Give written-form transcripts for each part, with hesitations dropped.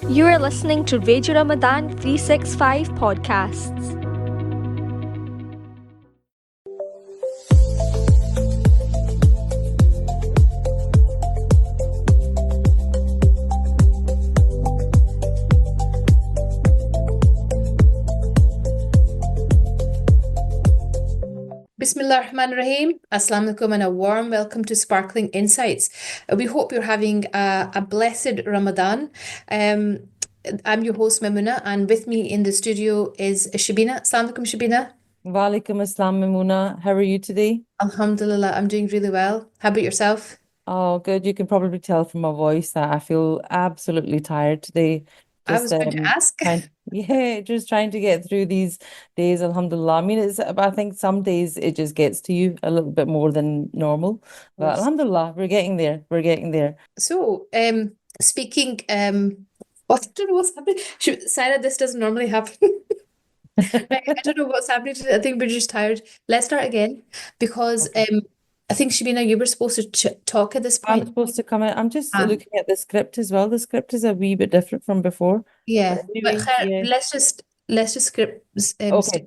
You are listening to Radio Ramadan 365 podcasts. Bismillah ar-Rahman ar-Rahim. Assalamu alaikum and a warm welcome to Sparkling Insights. We hope you're having a blessed Ramadan. I'm your host Maimuna, and with me in the studio is Shabina. Assalamu alaikum, Shabina. Walaikum assalam, Maimuna. How are you today? Alhamdulillah, I'm doing really well. How about yourself? Oh, good. You can probably tell from my voice that I feel absolutely tired today. I was going to ask. Just trying to get through these days, alhamdulillah. I mean, I think some days it just gets to you a little bit more than normal. But alhamdulillah, we're getting there. We're getting there. So, speaking, I don't know what's happening. Saira, this doesn't normally happen. Right, I don't know what's happening today. I think we're just tired. Let's start again because I think Shabina, you were supposed to talk at this point. I'm supposed to come in. I'm just looking at the script as well. The script is a wee bit different from before. Yeah, But anyway, yeah. let's just script. Okay.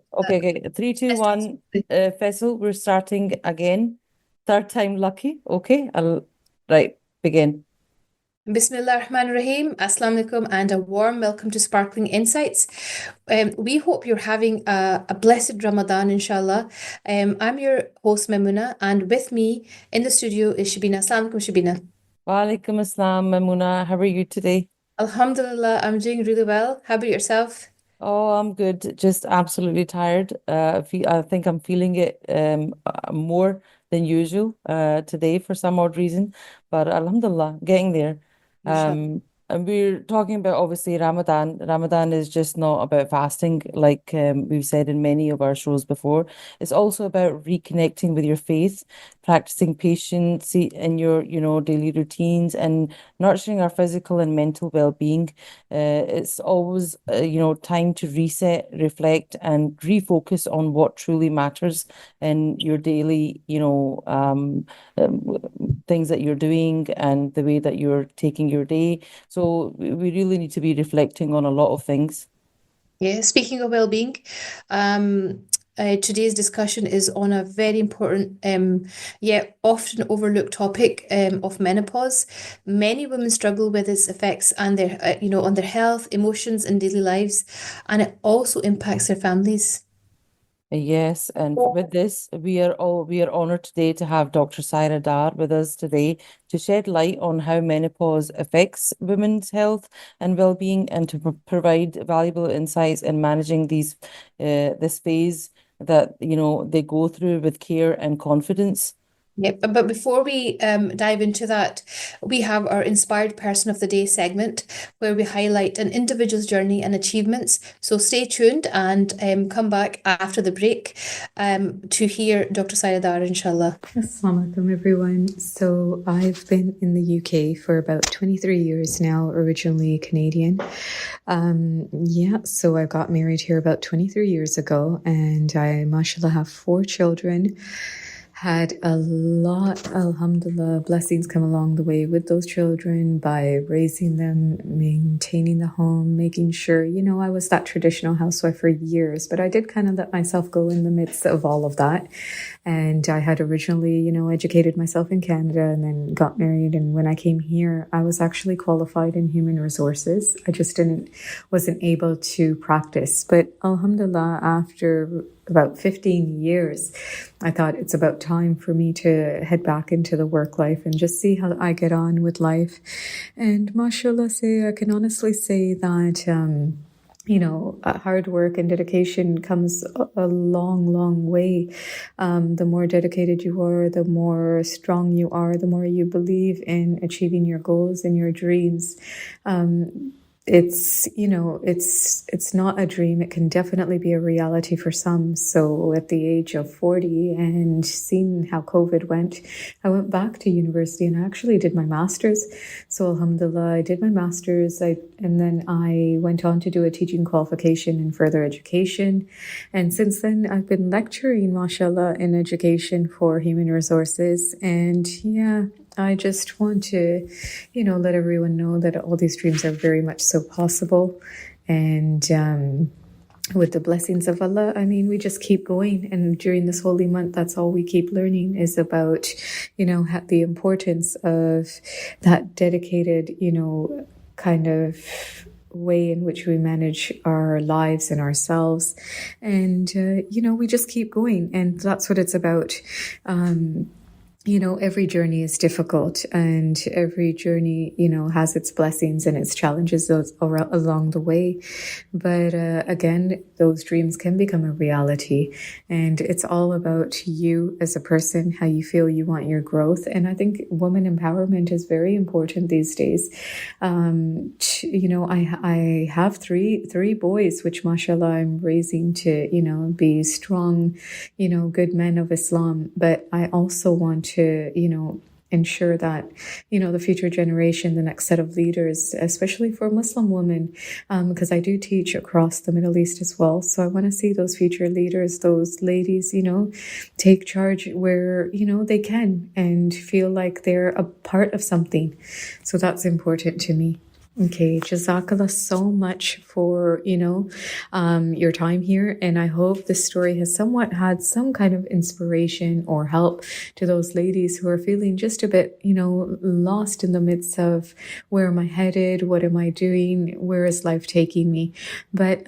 3, 2, 1. Faisal, we're starting again. Third time lucky. Okay, right, begin. Bismillah ar-Rahman ar-Rahim. Assalamu alaikum and a warm welcome to Sparkling Insights. We hope you're having a blessed Ramadan, inshallah. I'm your host, Maimuna, and with me in the studio is Shabina. Assalamu alaikum, Shabina. Walaikum assalam, Maimuna. How are you today? Alhamdulillah, I'm doing really well. How about yourself? Oh, I'm good. Just absolutely tired. I think I'm feeling it more than usual today for some odd reason. But alhamdulillah, getting there. And we're talking about obviously Ramadan. Ramadan is just not about fasting, like we've said in many of our shows before. It's also about reconnecting with your faith, practicing patience in your, daily routines, and nurturing our physical and mental well-being. It's always, time to reset, reflect, and refocus on what truly matters in your daily, things that you're doing and the way that you're taking your day. So we really need to be reflecting on a lot of things. Yeah, speaking of well-being, today's discussion is on a very important, yet often overlooked topic of menopause. Many women struggle with its effects and their, on their health, emotions, and daily lives, and it also impacts their families. Yes, and with this, we are honored today to have Dr. Saira Dar with us today to shed light on how menopause affects women's health and well-being, and to provide valuable insights in managing this phase that they go through with care and confidence. Yeah, but before we dive into that, we have our Inspired Person of the Day segment where we highlight an individual's journey and achievements. So stay tuned and come back after the break to hear Dr. Saira Dar, inshallah. Assalamu alaikum, everyone. So I've been in the UK for about 23 years now, originally Canadian. So I got married here about 23 years ago, and I, mashallah, have 4 children. Had a lot, alhamdulillah, blessings come along the way with those children by raising them, maintaining the home, making sure, I was that traditional housewife for years, but I did kind of let myself go in the midst of all of that. And I had originally, educated myself in Canada and then got married. And when I came here, I was actually qualified in human resources. I just wasn't able to practice. But alhamdulillah, after about 15 years, I thought it's about time for me to head back into the work life and just see how I get on with life. And mashallah, I can honestly say that, hard work and dedication comes a long, long way. The more dedicated you are, the more strong you are, the more you believe in achieving your goals and your dreams. It's not a dream. It can definitely be a reality for some. So at the age of 40 and seeing how COVID went, I went back to university and I actually did my master's. So alhamdulillah, I did my master's. And then I went on to do a teaching qualification in further education. And since then I've been lecturing, mashallah, in education for human resources. And I just want to, let everyone know that all these dreams are very much so possible. And with the blessings of Allah, I mean, we just keep going. And during this holy month, that's all we keep learning is about, the importance of that dedicated, kind of way in which we manage our lives and ourselves. And, we just keep going. And that's what it's about. Every journey is difficult, and every journey, has its blessings and its challenges along the way. But again, those dreams can become a reality, and it's all about you as a person, how you feel you want your growth. And I think woman empowerment is very important these days. I have three boys, which mashallah I'm raising to, be strong, good men of Islam. But I also want to, ensure that, the future generation, the next set of leaders, especially for Muslim women, because I do teach across the Middle East as well. So I want to see those future leaders, those ladies, take charge where, they can and feel like they're a part of something. So that's important to me. Okay, Jazakallah so much for, your time here. And I hope this story has somewhat had some kind of inspiration or help to those ladies who are feeling just a bit, lost in the midst of where am I headed? What am I doing? Where is life taking me? But,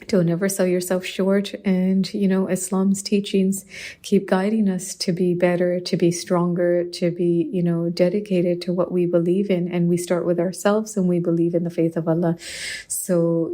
don't ever sell yourself short. And, Islam's teachings keep guiding us to be better, to be stronger, to be, dedicated to what we believe in. And we start with ourselves, and we believe in the faith of Allah. So,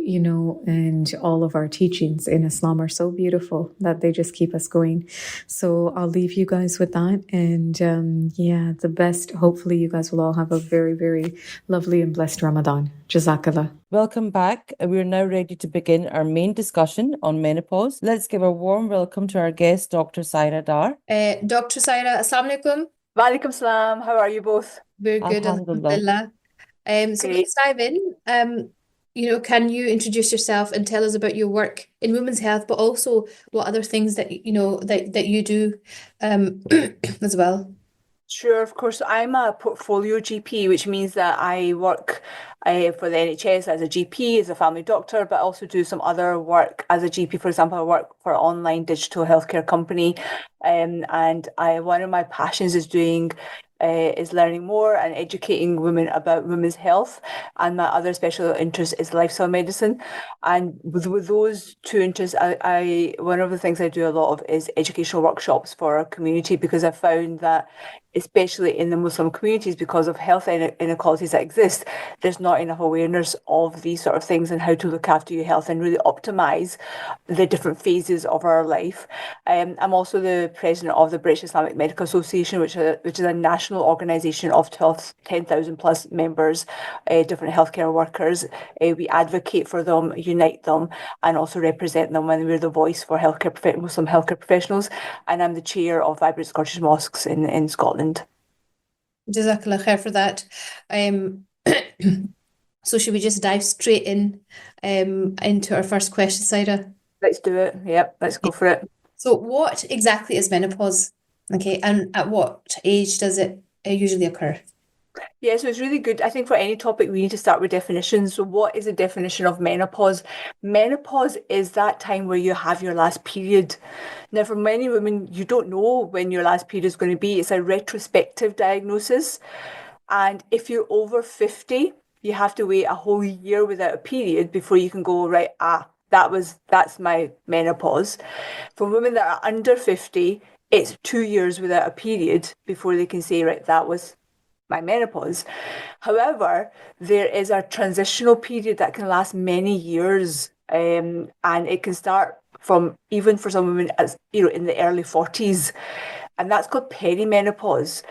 and all of our teachings in Islam are so beautiful that they just keep us going. So I'll leave you guys with that. And the best. Hopefully you guys will all have a very, very lovely and blessed Ramadan. Jazakallah. Welcome back. We're now ready to begin our main discussion on menopause. Let's give a warm welcome to our guest, Dr. Saira Dar. Dr. Saira, Assalamu alaikum. Walaikum salam. How are you both? Very good, alhamdulillah. So let's dive in. Can you introduce yourself and tell us about your work in women's health, but also what other things that that you do as well? Sure, of course. I'm a portfolio GP, which means that I work for the NHS as a GP, as a family doctor, but also do some other work as a GP. For example, I work for an online digital healthcare company, and one of my passions is learning more and educating women about women's health. And my other special interest is lifestyle medicine. And with those two interests, one of the things I do a lot of is educational workshops for our community, because I found that especially in the Muslim communities, because of health inequalities that exist, there's not enough awareness of these sort of things and how to look after your health and really optimize the different phases of our life. I'm also the president of the British Islamic Medical Association, which is a national organisation of 10,000 plus members, different healthcare workers. We advocate for them, unite them, and also represent them, and we're the voice for Muslim healthcare professionals. And I'm the chair of Vibrant Scottish Mosques in Scotland. Jazakallah khair for that. So should we just dive straight into our first question, Saira? Let's do it. Yep, let's go for it. So what exactly is menopause? Okay, and at what age does it usually occur? Yeah, so it's really good. I think for any topic, we need to start with definitions. So what is the definition of menopause? Menopause is that time where you have your last period. Now, for many women, you don't know when your last period is going to be. It's a retrospective diagnosis. And if you're over 50, you have to wait a whole year without a period before you can go, right, that's my menopause. For women that are under 50, it's 2 years without a period before they can say, right, that was my menopause. However, there is a transitional period that can last many years, and it can start from, even for some women, as in the early 40s, and that's called perimenopause.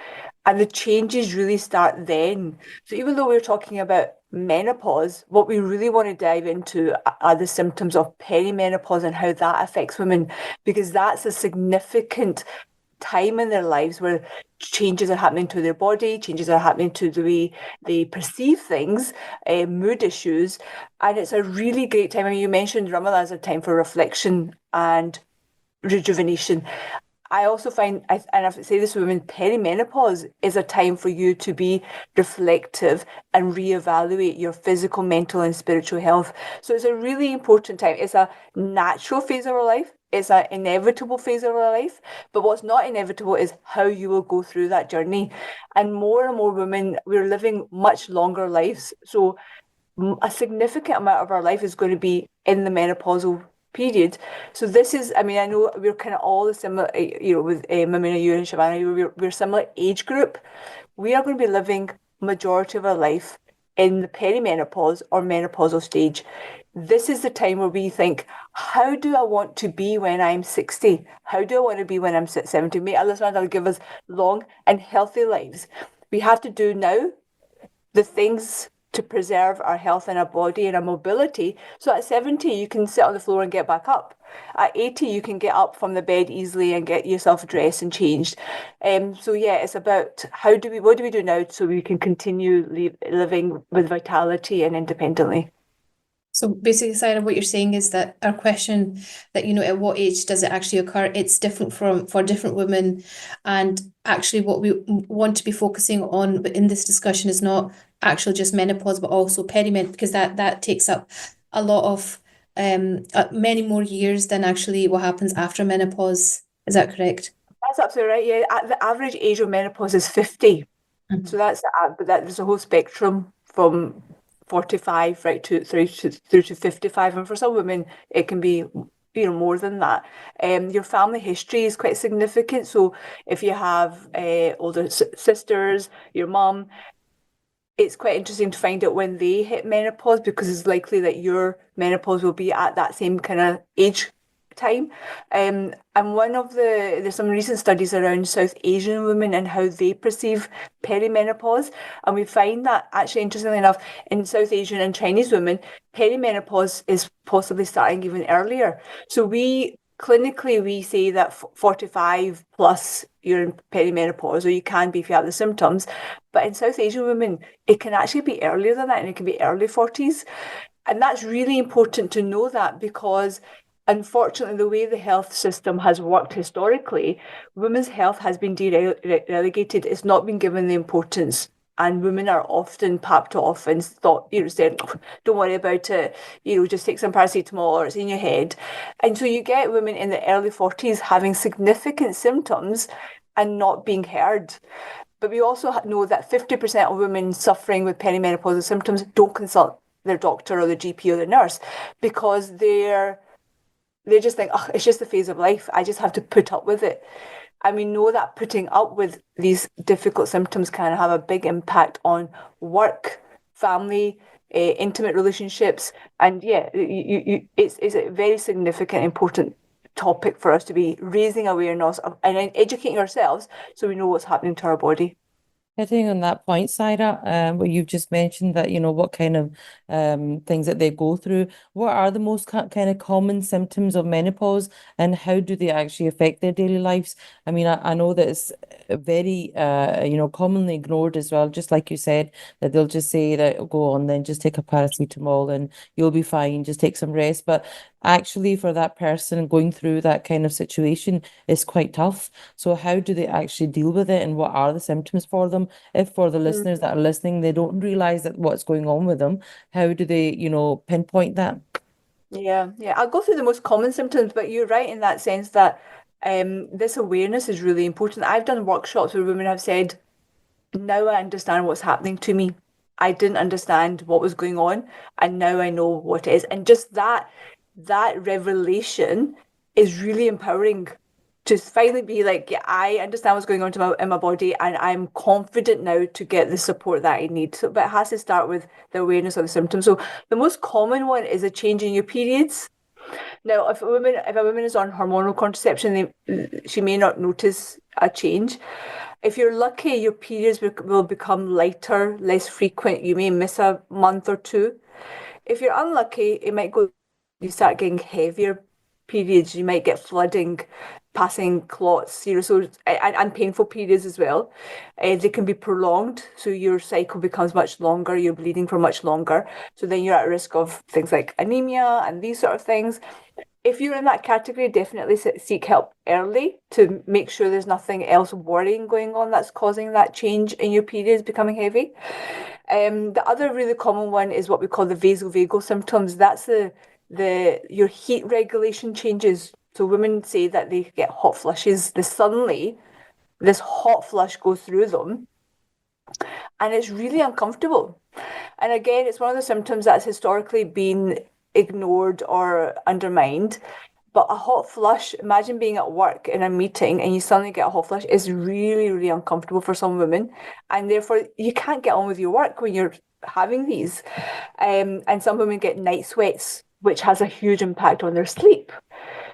And the changes really start then. So even though we're talking about menopause, what we really want to dive into are the symptoms of perimenopause and how that affects women, because that's a significant time in their lives where changes are happening to their body, changes are happening to the way they perceive things, mood issues. And it's a really great time. I mean, you mentioned Ramadan as a time for reflection and rejuvenation. I also find, and I say this to women, perimenopause is a time for you to be reflective and reevaluate your physical, mental, and spiritual health. So it's a really important time. It's a natural phase of our life. It's an inevitable phase of our life. But what's not inevitable is how you will go through that journey. And more women, we're living much longer lives. So a significant amount of our life is going to be in the menopausal period. So this is, I mean, I know we're kind of all similar, with Mamina, you and Shabana, we're similar age group. We are going to be living majority of our life in the perimenopause or menopausal stage. This is the time where we think, how do I want to be when I'm 60? How do I want to be when I'm 70? May Allah subhanahu wa ta'ala give us long and healthy lives. We have to do now the things to preserve our health and our body and our mobility. So at 70, you can sit on the floor and get back up. At 80, you can get up from the bed easily and get yourself dressed and changed. So yeah, it's about what do we do now so we can continue living with vitality and independently. So basically, Saira, what you're saying is that our question that, at what age does it actually occur? It's different for different women. And actually what we want to be focusing on in this discussion is not actually just menopause, but also perimenopause, because that takes up a lot of many more years than actually what happens after menopause. Is that correct? That's absolutely right. Yeah, the average age of menopause is 50. So that's but there's a whole spectrum from 45 right through to 55, and for some women it can be more than that. Your family history is quite significant. So if you have older sisters, your mum, it's quite interesting to find out when they hit menopause, because it's likely that your menopause will be at that same kind of age time. And there's some recent studies around South Asian women and how they perceive perimenopause. And we find that actually, interestingly enough, in South Asian and Chinese women, perimenopause is possibly starting even earlier. So clinically, we say that 45 plus you're in perimenopause, or you can be if you have the symptoms. But in South Asian women, it can actually be earlier than that, and it can be early 40s. And that's really important to know that, because unfortunately, the way the health system has worked historically, women's health has been relegated. It's not been given the importance. And women are often papped off and said, don't worry about it, just take some paracetamol, or it's in your head. And so you get women in the early 40s having significant symptoms and not being heard. But we also know that 50% of women suffering with perimenopausal symptoms don't consult their doctor or the GP or the nurse, because they just think, oh, it's just the phase of life. I just have to put up with it. And we know that putting up with these difficult symptoms can have a big impact on work, family, intimate relationships. And yeah, it's a very significant, important topic for us to be raising awareness of and educating ourselves so we know what's happening to our body. Hitting on that point, Saira, where you've just mentioned that, what kind of things that they go through. What are the most kind of common symptoms of menopause, and how do they actually affect their daily lives? I mean, I know that it's very, commonly ignored as well, just like you said, that they'll just say that, "Oh, go on, then just take a paracetamol and you'll be fine, just take some rest." But actually, for that person going through that kind of situation, is quite tough. So how do they actually deal with it, and what are the symptoms for them? If for the listeners that are listening, they don't realize that what's going on with them, how do they, pinpoint that? Yeah. I'll go through the most common symptoms, but you're right in that sense that this awareness is really important. I've done workshops where women have said, now I understand what's happening to me. I didn't understand what was going on, and now I know what it is. And just that revelation is really empowering, to finally be like, yeah, I understand what's going on in my body, and I'm confident now to get the support that I need. So, but it has to start with the awareness of the symptoms. So the most common one is a change in your periods. Now, if a woman is on hormonal contraception, she may not notice a change. If you're lucky, your periods will become lighter, less frequent. You may miss a month or two. If you're unlucky, it might go, you start getting heavier periods. You might get flooding, passing clots, so and painful periods as well. They can be prolonged, so your cycle becomes much longer. You're bleeding for much longer, so then you're at risk of things like anemia and these sort of things. if you're in that category, definitely seek help early to make sure there's nothing else worrying going on that's causing that change in your periods becoming heavy. The other really common one is what we call the vasovagal symptoms. That's your heat regulation changes. So women say that they get hot flushes. Suddenly this hot flush goes through them, and it's really uncomfortable. And again, it's one of the symptoms that's historically been ignored or undermined. But a hot flush, imagine being at work in a meeting and you suddenly get a hot flush, is really, really uncomfortable for some women. And therefore, you can't get on with your work when you're having these. And some women get night sweats, which has a huge impact on their sleep.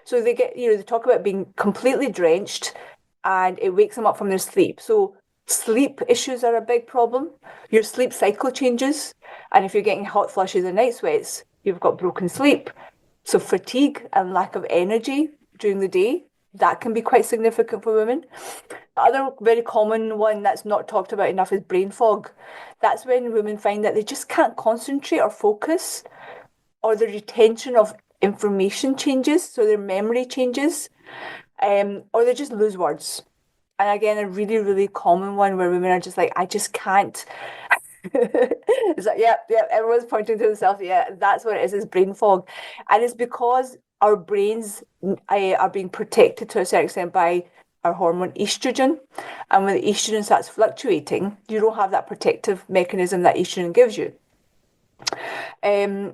So they get, they talk about being completely drenched and it wakes them up from their sleep. So sleep issues are a big problem. Your sleep cycle changes. And if you're getting hot flushes and night sweats, you've got broken sleep. So fatigue and lack of energy during the day, that can be quite significant for women. The other very common one that's not talked about enough is brain fog. That's when women find that they just can't concentrate or focus, or the retention of information changes, so their memory changes, or they just lose words. And again, a really, really common one where women are just like, I just can't. It's like, yeah, everyone's pointing to themselves. Yeah, that's what it is brain fog. And it's because our brains are being protected to a certain extent by our hormone estrogen. And when the estrogen starts fluctuating, you don't have that protective mechanism that estrogen gives you.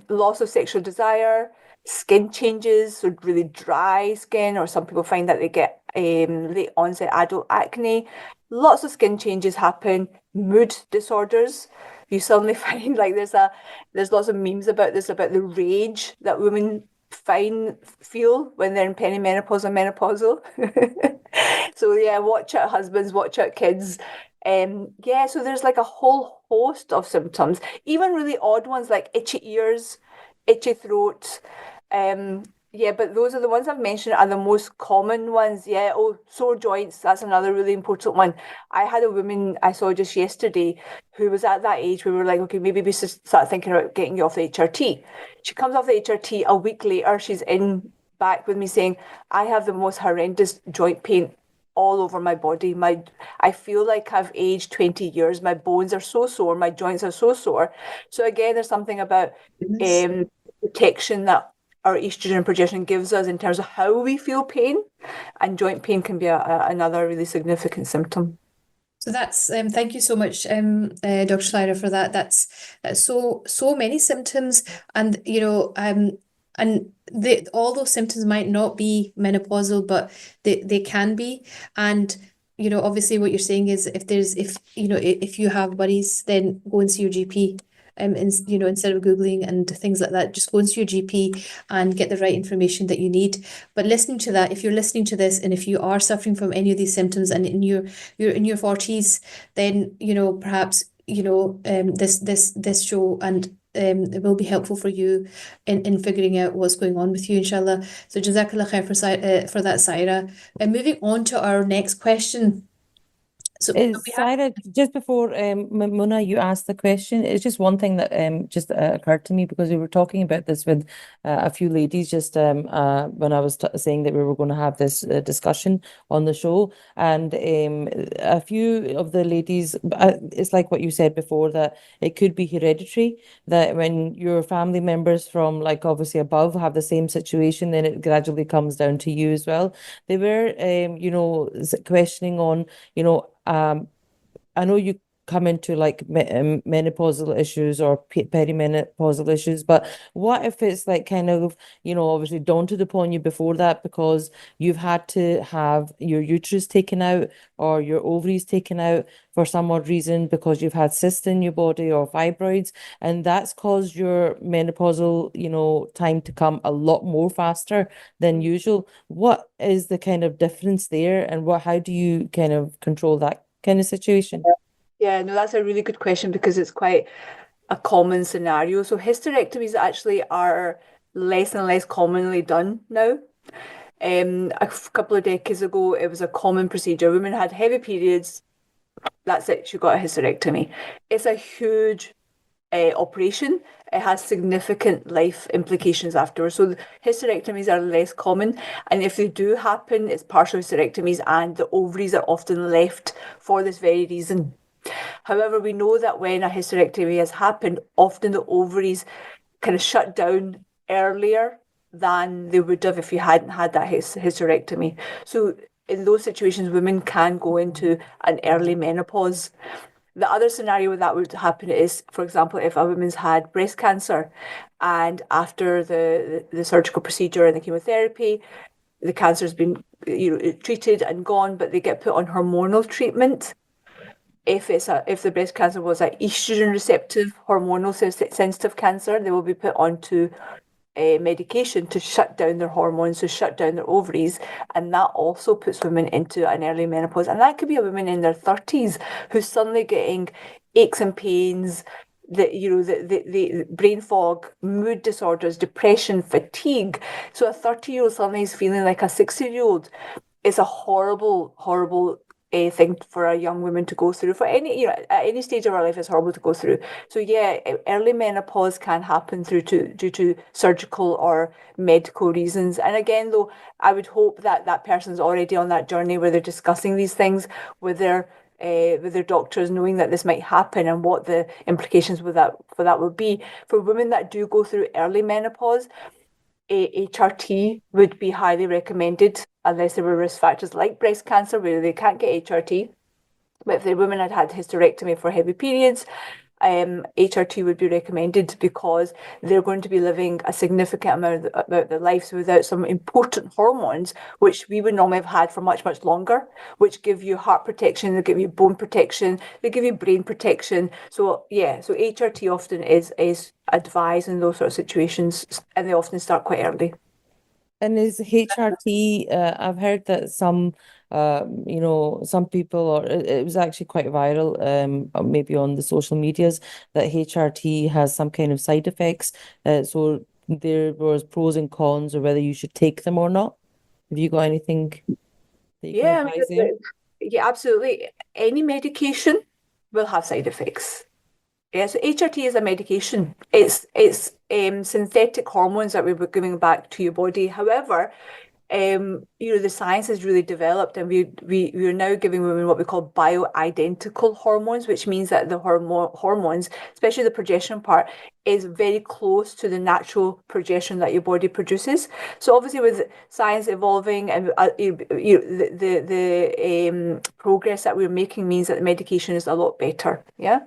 Loss of sexual desire, skin changes, so really dry skin, or some people find that they get late onset adult acne. Lots of skin changes happen, mood disorders. You suddenly find like there's lots of memes about this, about the rage that women feel when they're in perimenopause or menopausal. So yeah, watch out husbands, watch out kids. Yeah, so there's like a whole host of symptoms, even really odd ones like itchy ears, itchy throat. Yeah, but those are the ones I've mentioned are the most common ones. Yeah. Oh, sore joints. That's another really important one. I had a woman I saw just yesterday who was at that age where we were like, okay, maybe we should start thinking about getting you off the HRT. She comes off the HRT a week later. She's in back with me saying, I have the most horrendous joint pain all over my body. I feel like I've aged 20 years. My bones are so sore. My joints are so sore. So again, there's something about protection that our estrogen and progesterone gives us in terms of how we feel pain, and joint pain can be another really significant symptom. So that's thank you so much, Dr. Saira, for that. That's so many symptoms, and and all those symptoms might not be menopausal, but they can be. And obviously, what you're saying is if you have worries, then go and see your GP. Instead of Googling and things like that, just go into your GP and get the right information that you need. But listening to that, if you're listening to this and if you are suffering from any of these symptoms and you're in your 40s, then perhaps this show and it will be helpful for you in figuring out what's going on with you, inshallah. So Jazakallah khair for that, Saira. And moving on to our next question. So we have Saira, just before Muna, you asked the question, it's just one thing that just occurred to me because we were talking about this with a few ladies just when I was saying that we were going to have this discussion on the show. And a few of the ladies, it's like what you said before, that it could be hereditary, that when your family members from like obviously above have the same situation, then it gradually comes down to you as well. They were, questioning on, I know you come into like menopausal issues or perimenopausal issues, but what if it's like kind of, obviously daunted upon you before that because you've had to have your uterus taken out or your ovaries taken out for some odd reason because you've had cysts in your body or fibroids, and that's caused your menopausal, time to come a lot more faster than usual. What is the kind of difference there, and how do you kind of control that kind of situation? Yeah, no, that's a really good question because it's quite a common scenario. So hysterectomies actually are less and less commonly done now. A couple of decades ago, it was a common procedure. Women had heavy periods, that's it, she got a hysterectomy. It's a huge operation, it has significant life implications afterwards. So hysterectomies are less common, and if they do happen, it's partial hysterectomies, and the ovaries are often left for this very reason. However, we know that when a hysterectomy has happened, often the ovaries kind of shut down earlier than they would have if you hadn't had that hysterectomy. So in those situations, women can go into an early menopause. The other scenario where that would happen is, for example, if a woman's had breast cancer and after the surgical procedure and the chemotherapy, the cancer's been treated and gone, but they get put on hormonal treatment. If the breast cancer was an estrogen receptive, hormonal sensitive cancer, they will be put onto medication to shut down their hormones, to shut down their ovaries, and that also puts women into an early menopause. And that could be a woman in their 30s who's suddenly getting aches and pains, the brain fog, mood disorders, depression, fatigue. So a 30-year-old suddenly is feeling like a 60-year-old. It's a horrible, horrible thing for a young woman to go through. For any, at any stage of our life, it's horrible to go through. So yeah, early menopause can happen due to surgical or medical reasons. And again, though, I would hope that that person's already on that journey where they're discussing these things with their doctors, knowing that this might happen and what the implications for that will be. For women that do go through early menopause, HRT would be highly recommended unless there were risk factors like breast cancer where they can't get HRT. But if the women had had hysterectomy for heavy periods, HRT would be recommended because they're going to be living a significant amount of their lives without some important hormones, which we would normally have had for much, much longer, which give you heart protection, they give you bone protection, they give you brain protection. So yeah, so HRT often is advised in those sort of situations, and they often start quite early. And is HRT, I've heard that some people, or it was actually quite viral, maybe on the social medias, that HRT has some kind of side effects. So there was pros and cons, or whether you should take them or not. Have you got anything that you can advise there? Yeah, absolutely. Any medication will have side effects. Yeah, so HRT is a medication. It's synthetic hormones that we were giving back to your body. However, the science has really developed, and we are now giving women what we call bioidentical hormones, which means that the hormones, especially the progesterone part, is very close to the natural progesterone that your body produces. So obviously, with science evolving and the progress that we're making means that the medication is a lot better. Yeah,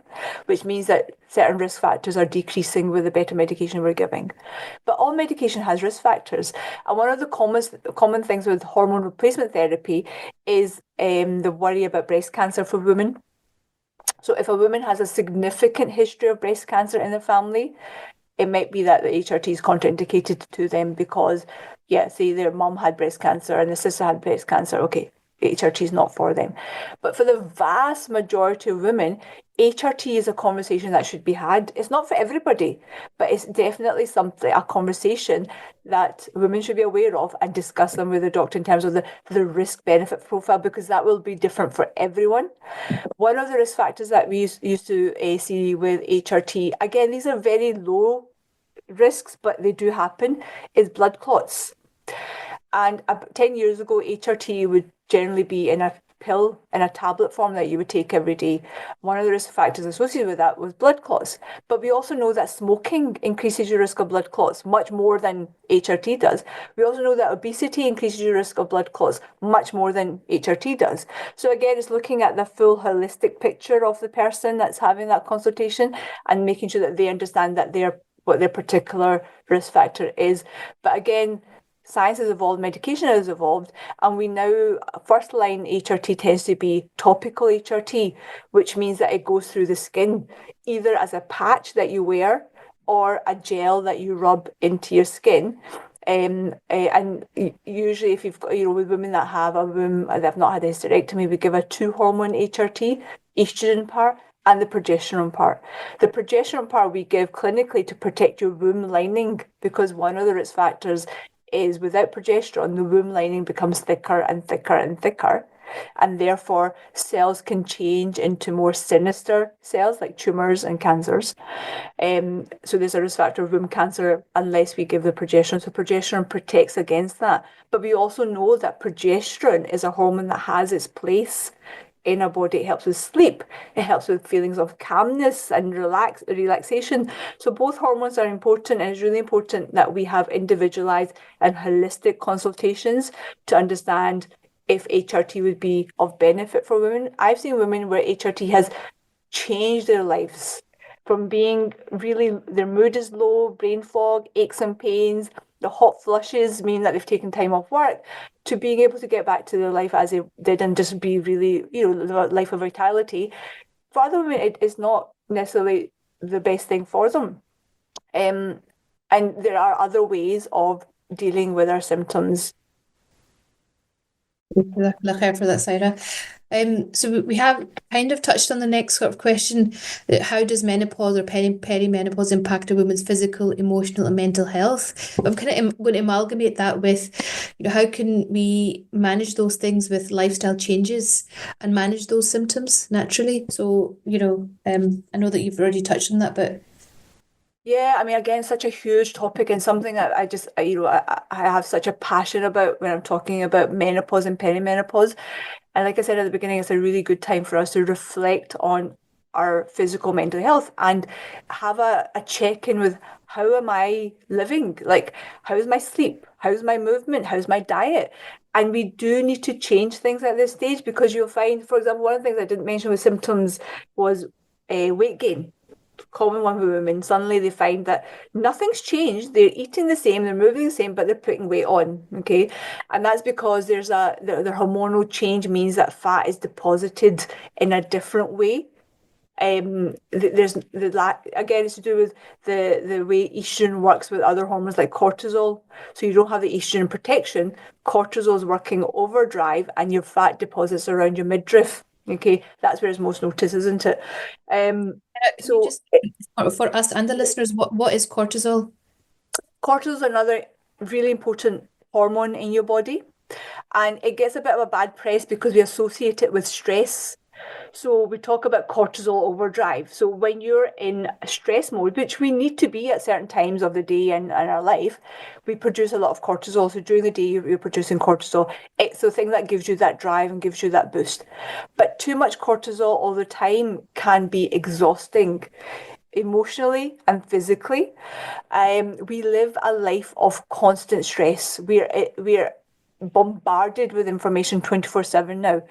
which means that certain risk factors are decreasing with the better medication we're giving. But all medication has risk factors, and one of the common things with hormone replacement therapy is the worry about breast cancer for women. So if a woman has a significant history of breast cancer in their family, it might be that the HRT is contraindicated to them because, say their mum had breast cancer and the sister had breast cancer. Okay, HRT is not for them. But for the vast majority of women, HRT is a conversation that should be had. It's not for everybody, but it's definitely a conversation that women should be aware of and discuss them with their doctor in terms of the risk-benefit profile, because that will be different for everyone. One of the risk factors that we used to see with HRT, again, these are very low risks, but they do happen, is blood clots. And 10 years ago, HRT would generally be in a pill, in a tablet form that you would take every day. One of the risk factors associated with that was blood clots. But we also know that smoking increases your risk of blood clots much more than HRT does. We also know that obesity increases your risk of blood clots much more than HRT does. So again, it's looking at the full holistic picture of the person that's having that consultation and making sure that they understand that what their particular risk factor is. But again, science has evolved, medication has evolved, and we now, first line HRT tends to be topical HRT, which means that it goes through the skin, either as a patch that you wear or a gel that you rub into your skin. And usually if you've got, with women that have they've not had a hysterectomy, we give a 2-hormone HRT, estrogen part and the progesterone part. The progesterone part we give clinically to protect your womb lining, because one of the risk factors is without progesterone, the womb lining becomes thicker and thicker and thicker. and therefore cells can change into more sinister cells like tumours and cancers. So there's a risk factor of womb cancer unless we give the progesterone. So progesterone protects against that. But we also know that progesterone is a hormone that has its place in our body. It helps with sleep. It helps with feelings of calmness and relaxation. So both hormones are important, and it's really important that we have individualized and holistic consultations to understand if HRT would be of benefit for women. I've seen women where HRT has changed their lives from being really, their mood is low, brain fog, aches and pains, the hot flushes mean that they've taken time off work, to being able to get back to their life as they did and just be really, the life of vitality. For other women, it is not necessarily the best thing for them. And there are other ways of dealing with our symptoms. For that, Saira. So we have kind of touched on the next sort of question: how does menopause or perimenopause impact a woman's physical, emotional, and mental health? I'm kind of going to amalgamate that with, how can we manage those things with lifestyle changes and manage those symptoms naturally? So, I know that you've already touched on that, but yeah, I mean, again, such a huge topic and something that I have such a passion about when I'm talking about menopause and perimenopause. And like I said at the beginning, it's a really good time for us to reflect on our physical, mental health and have a check-in with how am I living? Like, how's my sleep? How's my movement? How's my diet? And we do need to change things at this stage, because you'll find, for example, one of the things I didn't mention with symptoms was weight gain. Common one with women. Suddenly they find that nothing's changed. They're eating the same, they're moving the same, but they're putting weight on. Okay, and that's because there's the hormonal change means that fat is deposited in a different way. There's again, it's to do with the way estrogen works with other hormones like cortisol. So you don't have the estrogen protection. Cortisol is working overdrive, and your fat deposits around your midriff. Okay, that's where it's most noticed, isn't it? so just for us and the listeners, what is cortisol? Cortisol is another really important hormone in your body, and it gets a bit of a bad press because we associate it with stress. So we talk about cortisol overdrive. So when you're in stress mode, which we need to be at certain times of the day and our life, we produce a lot of cortisol. So during the day, you're producing cortisol. It's the thing that gives you that drive and gives you that boost. But too much cortisol all the time can be exhausting emotionally and physically. We live a life of constant stress. We're bombarded with information 24/7 now.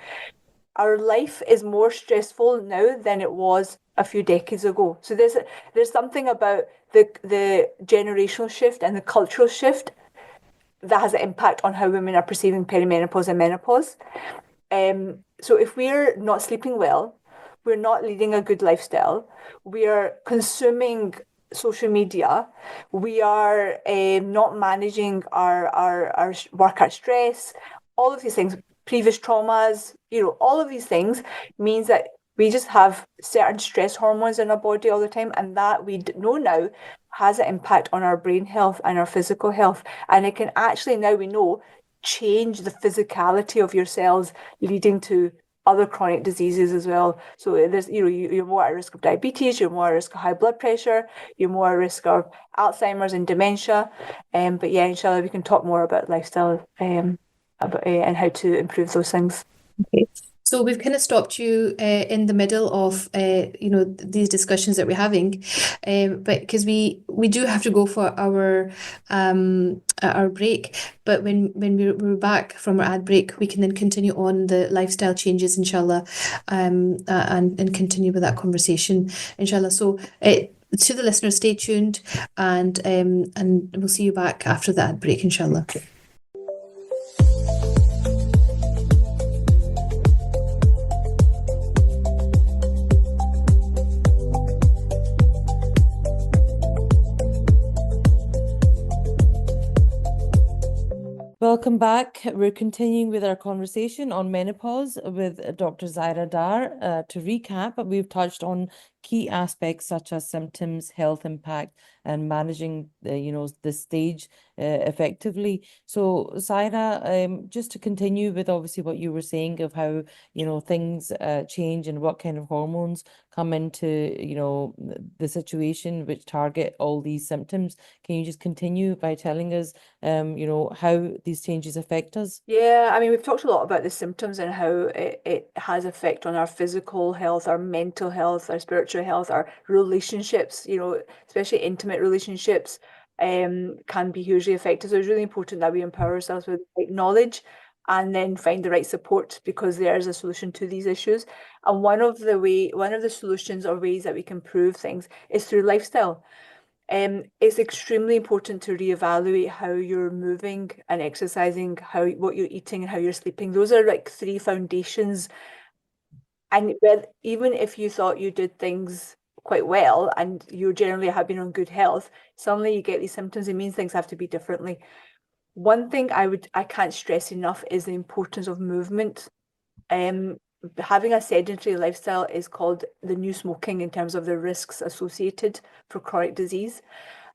Our life is more stressful now than it was a few decades ago. So there's something about the generational shift and the cultural shift that has an impact on how women are perceiving perimenopause and menopause. So if we're not sleeping well, we're not leading a good lifestyle, we are consuming social media, we are not managing our work at stress, all of these things, previous traumas, all of these things means that we just have certain stress hormones in our body all the time, and that we know now has an impact on our brain health and our physical health. And it can actually, now we know, change the physicality of your cells, leading to other chronic diseases as well. So there's, you're more at risk of diabetes, you're more at risk of high blood pressure, you're more at risk of Alzheimer's and dementia. But yeah, inshallah, we can talk more about lifestyle and how to improve those things. Okay. So we've kind of stopped you in the middle of these discussions that we're having, but because we do have to go for our break. But when we're back from our ad break, we can then continue on the lifestyle changes, inshallah, and continue with that conversation, inshallah. So to the listeners, stay tuned, and we'll see you back after the ad break, inshallah. Welcome back. We're continuing with our conversation on menopause with Dr. Saira Dar. To recap, we've touched on key aspects such as symptoms, health impact, and managing the stage effectively. So, Saira, just to continue with obviously what you were saying of how things change and what kind of hormones come into the situation which target all these symptoms. Can you just continue by telling us how these changes affect us? Yeah, I mean, we've talked a lot about the symptoms and how it has effect on our physical health, our mental health, our spiritual health, our relationships, especially intimate relationships, can be hugely affected. So it's really important that we empower ourselves with the right knowledge and then find the right support, because there is a solution to these issues. And one of the solutions or ways that we can improve things is through lifestyle. It's extremely important to reevaluate how you're moving and exercising, what you're eating and how you're sleeping. Those are like 3 foundations. And even if you thought you did things quite well and you generally have been on good health, suddenly you get these symptoms, it means things have to be differently. One thing I can't stress enough is the importance of movement. Having a sedentary lifestyle is called the new smoking in terms of the risks associated for chronic disease.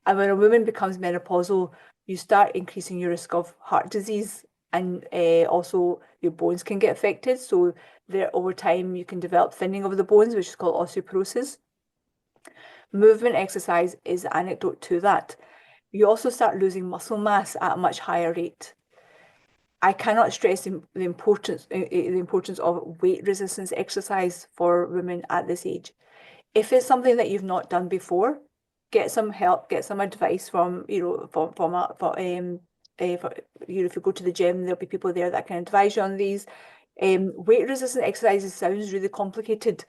And when a woman becomes menopausal, you start increasing your risk of heart disease, and also your bones can get affected. So there, over time, you can develop thinning of the bones, which is called osteoporosis. Movement exercise is the antidote to that. You also start losing muscle mass at a much higher rate. I cannot stress the importance of weight resistance exercise for women at this age. If it's something that you've not done before, get some help, get some advice from if you go to the gym, there'll be people there that can advise you on these. Weight resistant exercises sounds really complicated,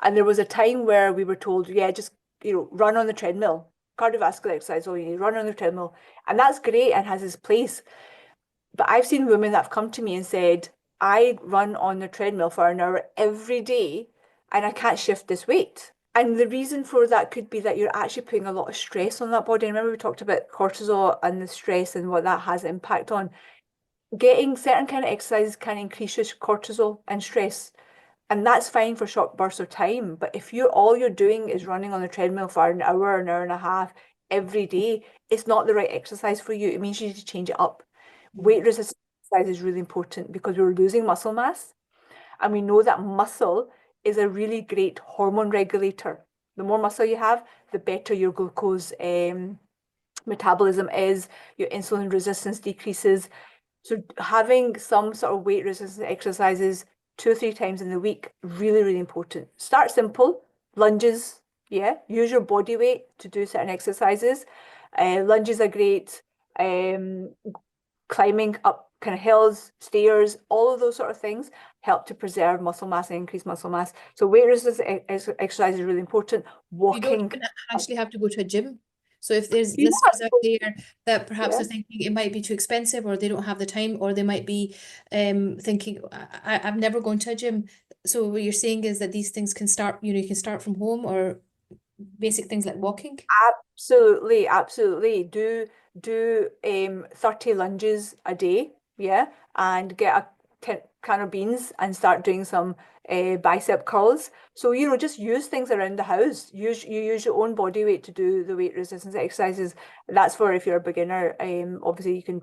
and there was a time where we were told, yeah, just run on the treadmill, cardiovascular exercise, all you need, run on the treadmill, and that's great and has its place. But I've seen women that have come to me and said, I run on the treadmill for an hour every day and I can't shift this weight. And the reason for that could be that you're actually putting a lot of stress on that body. And remember, we talked about cortisol and the stress and what that has impact on. Getting certain kind of exercises can increase your cortisol and stress. And that's fine for short bursts of time. But if all you're doing is running on the treadmill for an hour and a half every day, it's not the right exercise for you. It means you need to change it up. Weight resistance exercise is really important because we're losing muscle mass. And we know that muscle is a really great hormone regulator. The more muscle you have, the better your glucose metabolism is, your insulin resistance decreases. So having some sort of weight resistance exercises 2 or 3 times in the week, really, really important. Start simple, lunges, yeah, use your body weight to do certain exercises. Lunges are great. Climbing up kind of hills, stairs, all of those sort of things help to preserve muscle mass and increase muscle mass. So weight resistance exercise is really important. You don't Walking. even actually have to go to a gym. So if there's Yeah, listeners out there that perhaps yeah. they're thinking it might be too expensive, or they don't have the time, or they might be thinking, I've never gone to a gym. So what you're saying is that these things can start, you can start from home, or basic things like walking. Absolutely, absolutely. Do 30 lunges a day, yeah, and get a can of beans and start doing some bicep curls. So just use things around the house. You use your own body weight to do the weight resistance exercises. That's for if you're a beginner. Obviously you can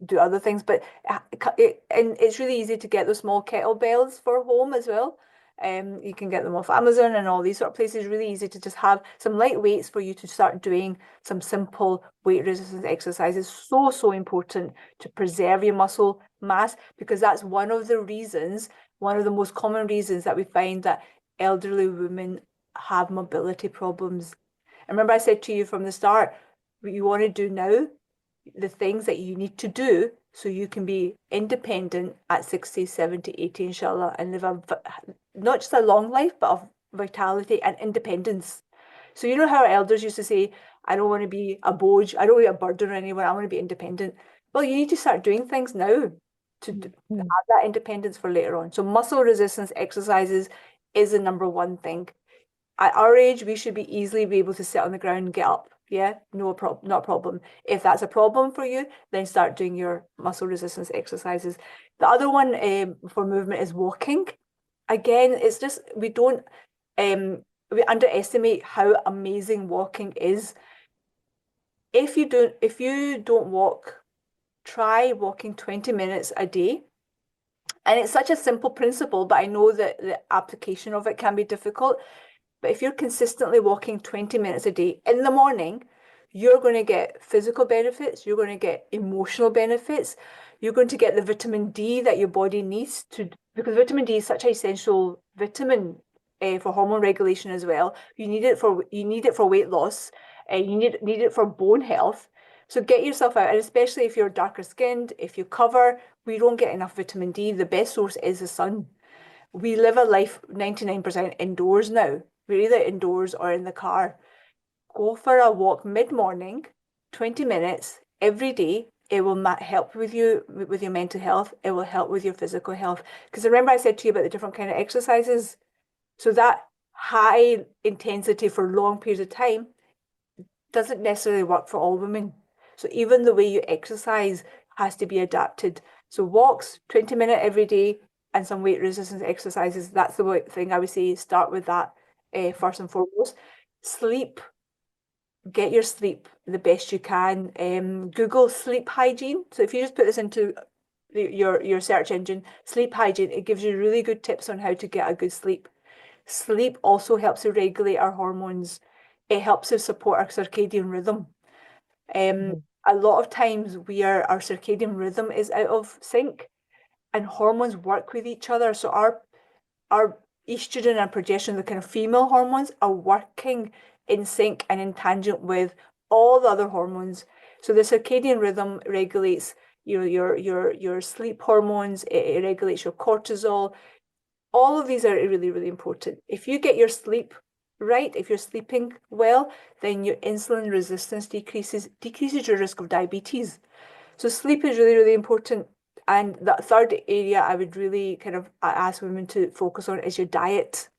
do other things, but and it's really easy to get those small kettlebells for home as well. You can get them off Amazon and all these sort of places. Really easy to just have some light weights for you to start doing some simple weight resistance exercises. So important to preserve your muscle mass, because that's one of the most common reasons that we find that elderly women have mobility problems. And remember I said to you from the start, what you want to do now, the things that you need to do so you can be independent at 60, 70, 80, inshallah, and live not just a long life, but of vitality and independence. So you know how our elders used to say, I don't want to be a boj, I don't want to be a burden on anyone, I want to be independent. Well, you need to start doing things now to have that independence for later on. So muscle resistance exercises is the number one thing. At our age, we should be easily be able to sit on the ground and get up. Yeah, not a problem. If that's a problem for you, then start doing your muscle resistance exercises. The other one for movement is walking. Again, it's just we underestimate how amazing walking is. If you don't walk, try walking 20 minutes a day. And it's such a simple principle, but I know that the application of it can be difficult. But if you're consistently walking 20 minutes a day in the morning, you're going to get physical benefits, you're going to get emotional benefits, you're going to get the vitamin D that your body needs because vitamin D is such an essential vitamin for hormone regulation as well. You need it for weight loss, you need it for bone health. So get yourself out, and especially if you're darker skinned, if you cover, we don't get enough vitamin D. The best source is the sun. We live a life 99% indoors now. We're either indoors or in the car. Go for a walk mid-morning, 20 minutes every day. It will help with you with your mental health. It will help with your physical health. Because remember I said to you about the different kind of exercises? So that high intensity for long periods of time doesn't necessarily work for all women. So even the way you exercise has to be adapted. So walks, 20 minutes every day, and some weight resistance exercises. That's the thing I would say. Start with that first and foremost. Sleep. Get your sleep the best you can. Google sleep hygiene. So if you just put this into your search engine, sleep hygiene, it gives you really good tips on how to get a good sleep. Sleep also helps to regulate our hormones. It helps us support our circadian rhythm. A lot of times our circadian rhythm is out of sync, and hormones work with each other. So our estrogen and progesterone, the kind of female hormones, are working in sync and in tangent with all the other hormones. So the circadian rhythm regulates your sleep hormones, it regulates your cortisol. All of these are really, really important. If you get your sleep right, if you're sleeping well, then your insulin resistance decreases your risk of diabetes. So sleep is really, really important. And the third area I would really kind of ask women to focus on is your diet.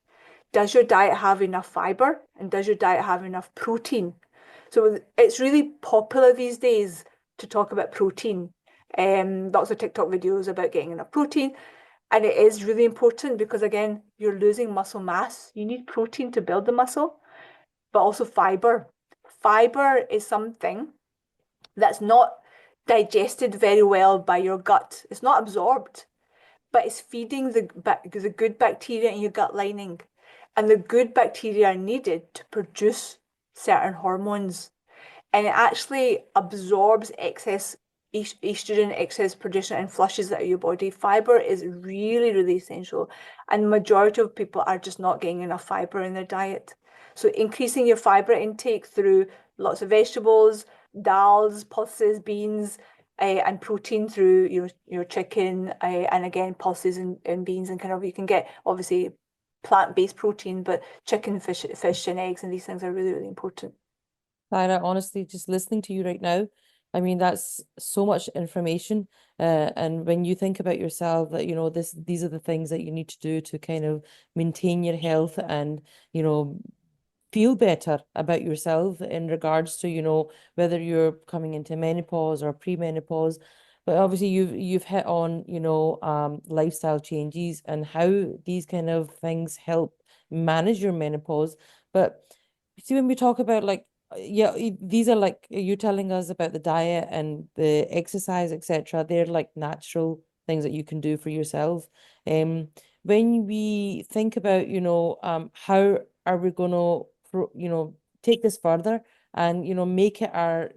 Does your diet have enough fiber? And does your diet have enough protein? So it's really popular these days to talk about protein. Lots of TikTok videos about getting enough protein. And it is really important because, again, you're losing muscle mass. You need protein to build the muscle, but also fiber. Fiber is something that's not digested very well by your gut. It's not absorbed, but it's feeding the good bacteria in your gut lining. And the good bacteria are needed to produce certain hormones. And it actually absorbs excess estrogen, excess progesterone, and flushes it out of your body. Fiber is really, really essential. And the majority of people are just not getting enough fiber in their diet. So increasing your fiber intake through lots of vegetables, dals, pulses, beans, and protein through your chicken, and again, pulses and beans, and kind of you can get obviously plant-based protein, but chicken, fish and eggs, and these things are really, really important. Saira, honestly, just listening to you right now, I mean, that's so much information. And when you think about yourself, that, these are the things that you need to do to kind of maintain your health and, feel better about yourself in regards to, whether you're coming into menopause or premenopause. But obviously you've hit on, lifestyle changes and how these kind of things help manage your menopause. But see, when we talk about these are like you telling us about the diet and the exercise, etc. They're like natural things that you can do for yourself. When we think about, how are we gonna, take this further and, make it our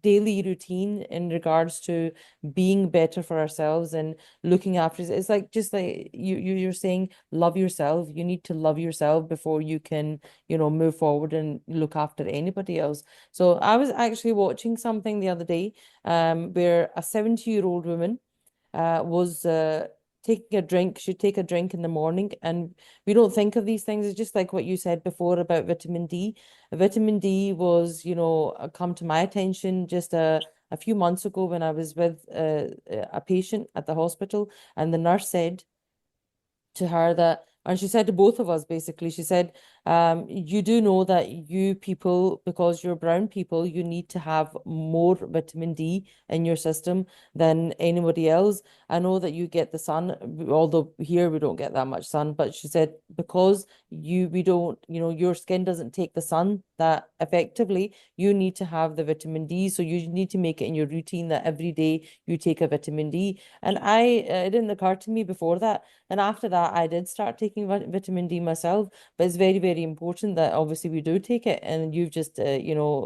daily routine in regards to being better for ourselves and looking after it's like just like you're saying, love yourself. You need to love yourself before you can move forward and look after anybody else. So I was actually watching something the other day where a 70-year-old woman was taking a drink. She'd take a drink in the morning, and we don't think of these things. It's just like what you said before about vitamin D. Vitamin D was, come to my attention just a few months ago when I was with a patient at the hospital, and the nurse said to her that, and she said to both of us basically, she said, You do know that you people, because you're brown people, you need to have more vitamin D in your system than anybody else. I know that you get the sun, although here we don't get that much sun, but she said because we don't, your skin doesn't take the sun that effectively, you need to have the vitamin D. So you need to make it in your routine that every day you take a vitamin D. And it didn't occur to me before that. And after that, I did start taking vitamin D myself. But it's very, very important that obviously we do take it. And you've just,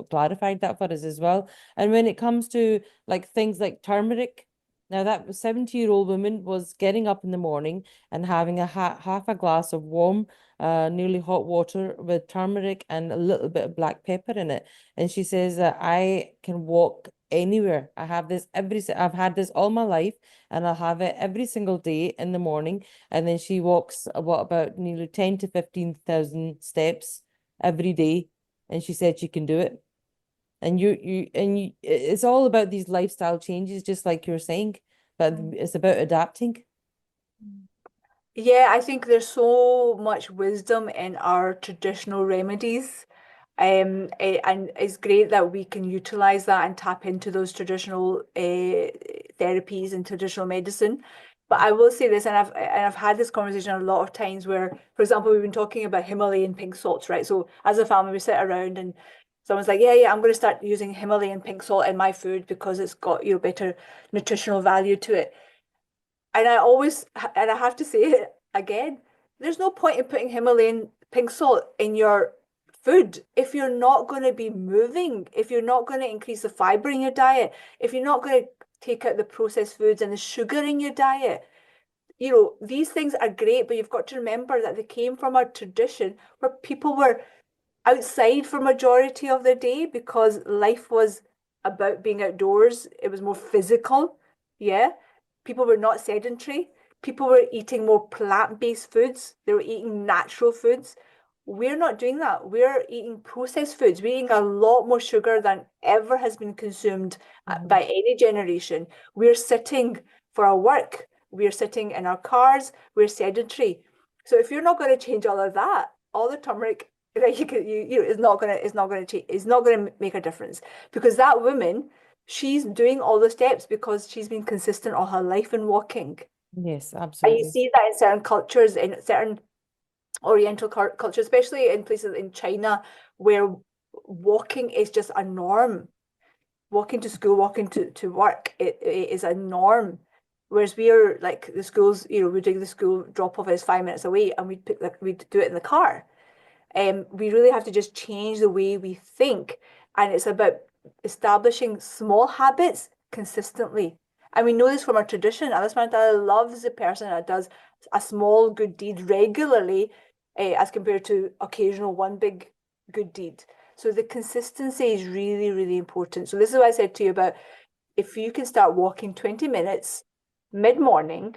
clarified that for us as well. And when it comes to like things like turmeric, now that 70-year-old woman was getting up in the morning and having half a glass of warm, nearly hot water with turmeric and a little bit of black pepper in it. And she says that I can walk anywhere. I have this I've had this all my life, and I'll have it every single day in the morning. And then she walks about nearly 10 to 15,000 steps every day. And she said she can do it. And it's all about these lifestyle changes, just like you're saying, but it's about adapting. Yeah, I think there's so much wisdom in our traditional remedies. And it's great that we can utilize that and tap into those traditional therapies and traditional medicine. But I will say this, and I've had this conversation a lot of times where, for example, we've been talking about Himalayan pink salts, right? So as a family, we sit around and someone's like, yeah, I'm going to start using Himalayan pink salt in my food because it's got, better nutritional value to it. And I have to say it again, there's no point in putting Himalayan pink salt in your food if you're not going to be moving, if you're not going to increase the fiber in your diet, if you're not going to take out the processed foods and the sugar in your diet. These things are great, but you've got to remember that they came from a tradition where people were outside for majority of the day because life was about being outdoors. It was more physical. Yeah. People were not sedentary. People were eating more plant-based foods. They were eating natural foods. We're not doing that. We're eating processed foods. We're eating a lot more sugar than ever has been consumed by any generation. We're sitting for our work. We're sitting in our cars. We're sedentary. So if you're not going to change all of that, all the turmeric that it's not going to change. It's not going to make a difference because that woman, she's doing all the steps because she's been consistent all her life in walking. Yes, And you absolutely. see that in certain cultures, in certain Oriental cultures, especially in places in China where walking is just a norm. Walking to school, walking to work, it is a norm. Whereas we're like the schools, we're doing the school drop off is 5 minutes away, and we'd do it in the car. We really have to just change the way we think, and it's about establishing small habits consistently. And we know this from our tradition. Allah subhanahu wa ta'ala loves the person that does a small good deed regularly, as compared to occasional one big good deed. So the consistency is really, really important. So this is what I said to you about if you can start walking 20 minutes mid-morning,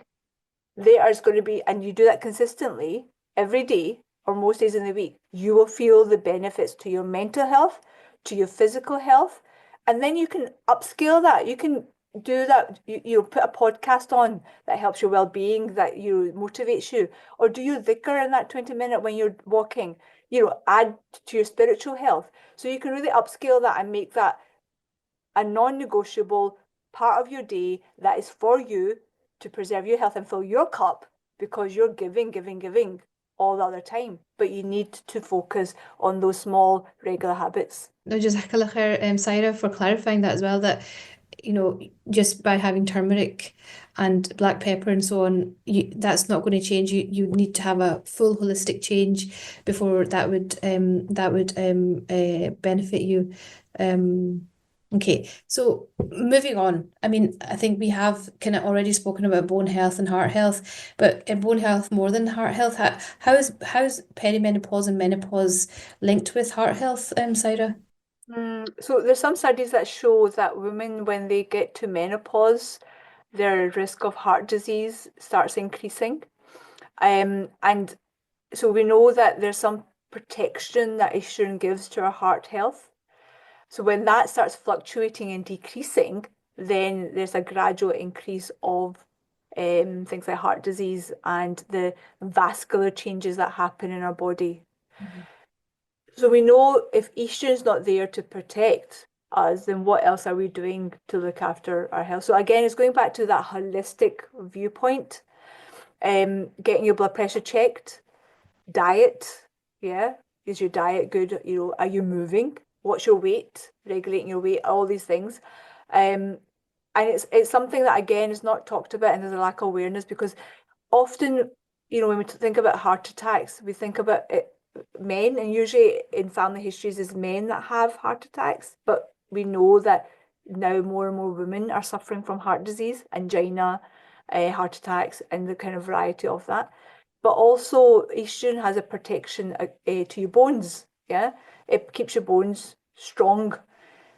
there is going to be, and you do that consistently every day or most days in the week, you will feel the benefits to your mental health, to your physical health, and then you can upscale that. You can do that. You put a podcast on that helps your well-being, that motivates you, or do your dhikr in that 20-minute when you're walking. Add to your spiritual health, so you can really upscale that and make that a non-negotiable part of your day that is for you to preserve your health and fill your cup because you're giving all the other time. But you need to focus on those small, regular habits. No, Jazakallah khair, Saira, for clarifying that as well, that just by having turmeric and black pepper and so on, that's not going to change. You need to have a full holistic change before that would benefit you. Okay, so moving on. I mean, I think we have kind of already spoken about bone health and heart health, but in bone health more than heart health, how's perimenopause and menopause linked with heart health, Saira? So there's some studies that show that women, when they get to menopause, their risk of heart disease starts increasing. And so we know that there's some protection that estrogen gives to our heart health. So when that starts fluctuating and decreasing, then there's a gradual increase of things like heart disease and the vascular changes that happen in our body. So we know if estrogen's not there to protect us, then what else are we doing to look after our health? So again, it's going back to that holistic viewpoint. Getting your blood pressure checked, diet, yeah, is your diet good? You know, are you moving? What's your weight? Regulating your weight, all these things. Um, and it's something that again is not talked about, and there's a lack of awareness because often, you know, when we think about heart attacks, we think about it, men, and usually in family histories is men that have heart attacks, but we know that now more and more women are suffering from heart disease, angina, heart attacks, and the kind of variety of that. But also, estrogen has a protection to your bones. Yeah, it keeps your bones strong.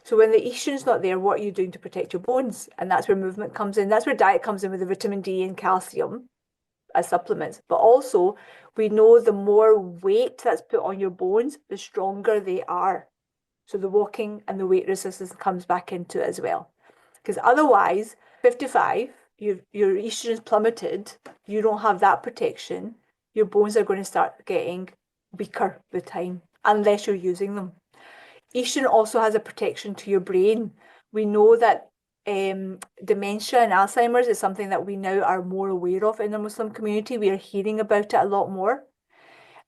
So when the estrogen's not there, what are you doing to protect your bones? And that's where movement comes in. That's where diet comes in with the vitamin D and calcium as supplements. But also, we know the more weight that's put on your bones, the stronger they are. So the walking and the weight resistance comes back into it as well. Because otherwise, 55, your estrogen's plummeted, you don't have that protection, your bones are going to start getting weaker with time, unless you're using them. Estrogen also has a protection to your brain. We know that dementia and Alzheimer's is something that we now are more aware of in the Muslim community. We are hearing about it a lot more.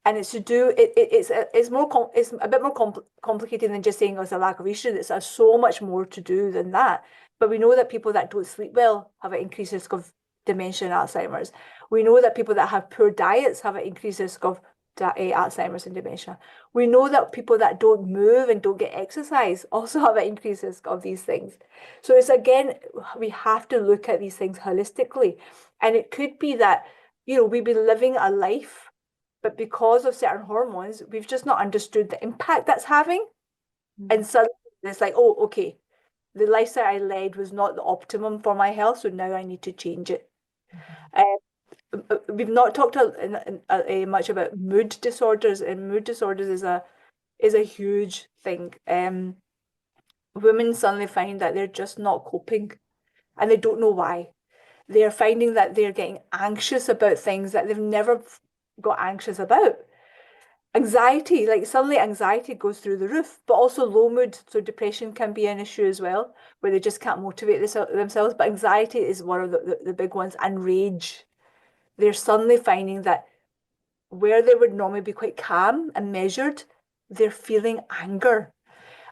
And it's to do it's it's a bit more complicated than just saying it's a lack of estrogen. It's so much more to do than that. But we know that people that don't sleep well have an increased risk of dementia and Alzheimer's. We know that people that have poor diets have an increased risk of Alzheimer's and dementia. We know that people that don't move and don't get exercise also have an increased risk of these things. So it's again, we have to look at these things holistically. And it could be that, you know, we've been living a life, but because of certain hormones, we've just not understood the impact that's having. And suddenly it's like, oh, okay, the lifestyle I led was not the optimum for my health, so now I need to change it. We've not talked much about mood disorders, and mood disorders is a huge thing. Women suddenly find that they're just not coping, and they don't know why. They're finding that they're getting anxious about things that they've never got anxious about. Anxiety, like suddenly anxiety goes through the roof, but also low mood. So depression can be an issue as well, where they just can't motivate themselves. But anxiety is one of the big ones, and rage. They're suddenly finding that where they would normally be quite calm and measured, they're feeling anger.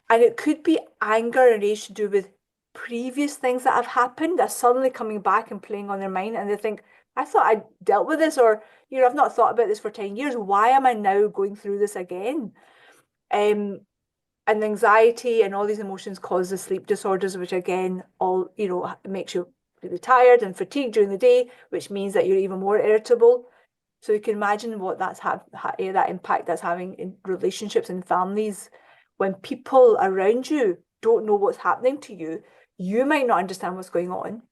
And it could be anger and rage to do with previous things that have happened that's suddenly coming back and playing on their mind. And they think, I thought I dealt with this, or, you know, I've not thought about this for 10 years. Why am I now going through this again? And anxiety and all these emotions cause the sleep disorders, which again, all, you know, makes you really tired and fatigued during the day, which means that you're even more irritable. So you can imagine what that's that impact that's having in relationships and families. When people around you don't know what's happening to you, you might not understand what's going on.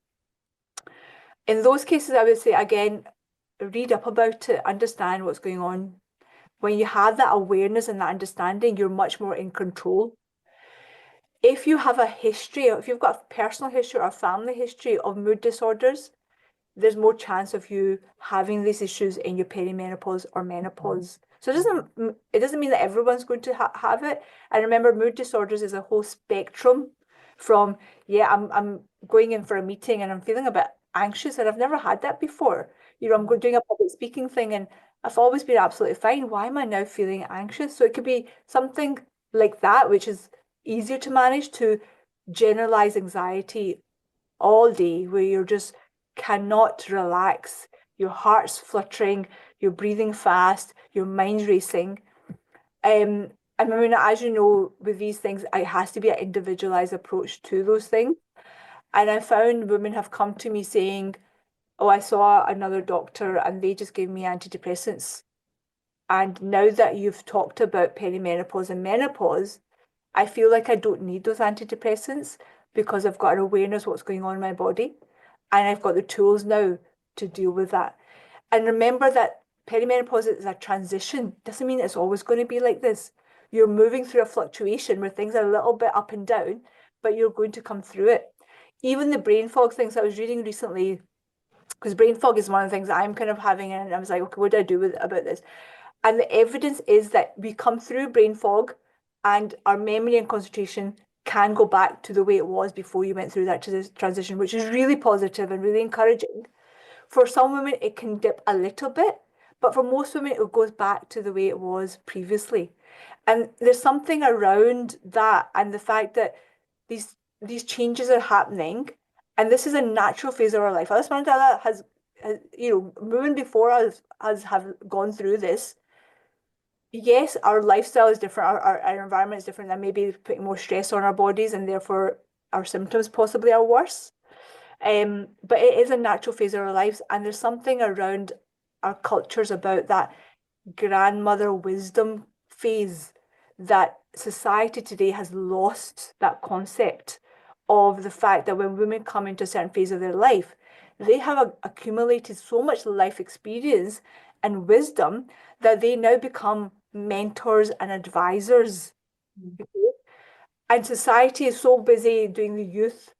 In those cases, I would say, again, read up about it, understand what's going on. When you have that awareness and that understanding, you're much more in control. If you have a history, if you've got a personal history or a family history of mood disorders, there's more chance of you having these issues in your perimenopause or menopause. So it doesn't mean that everyone's going to have it. And remember, mood disorders is a whole spectrum from, yeah, I'm going in for a meeting and I'm feeling a bit anxious and I've never had that before. You know, I'm doing a public speaking thing and I've always been absolutely fine. Why am I now feeling anxious? So it could be something like that, which is easier to manage, to generalized anxiety all day, where you're just cannot relax. Your heart's fluttering, you're breathing fast, your mind's racing. I mean, as you know, with these things, it has to be an individualized approach to those things. And I found women have come to me saying, oh, I saw another doctor and they just gave me antidepressants. And now that you've talked about perimenopause and menopause, I feel like I don't need those antidepressants because I've got an awareness of what's going on in my body. And I've got the tools now to deal with that. And remember that perimenopause is a transition. Doesn't mean it's always going to be like this. You're moving through a fluctuation where things are a little bit up and down, but you're going to come through it. Even the brain fog things I was reading recently, because brain fog is one of the things that I'm kind of having, and I was like, okay, what do I do about this? And the evidence is that we come through brain fog and our memory and concentration can go back to the way it was before you went through that transition, which is really positive and really encouraging. For some women, it can dip a little bit, but for most women, it goes back to the way it was previously. And there's something around that and the fact that these changes are happening, and this is a natural phase of our life. Allah subhanahu wa ta'ala has, women before us have gone through this. Yes, our lifestyle is different, our environment is different, and maybe putting more stress on our bodies, and therefore our symptoms possibly are worse. But it is a natural phase of our lives, and there's something around our cultures about that grandmother wisdom phase that society today has lost that concept of the fact that when women come into a certain phase of their life, they have accumulated so much life experience and wisdom that they now become mentors and advisors. And society is so busy doing the youth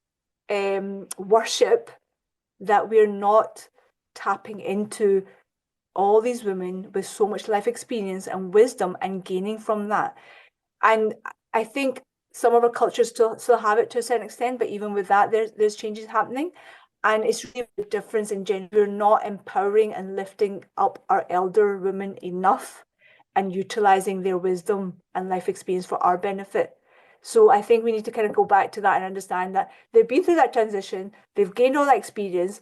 worship that we're not tapping into all these women with so much life experience and wisdom and gaining from that. And I think some of our cultures still have it to a certain extent, but even with that, there's changes happening. And it's really a difference in gender. We're not empowering and lifting up our elder women enough and utilizing their wisdom and life experience for our benefit. So I think we need to kind of go back to that and understand that they've been through that transition, they've gained all that experience.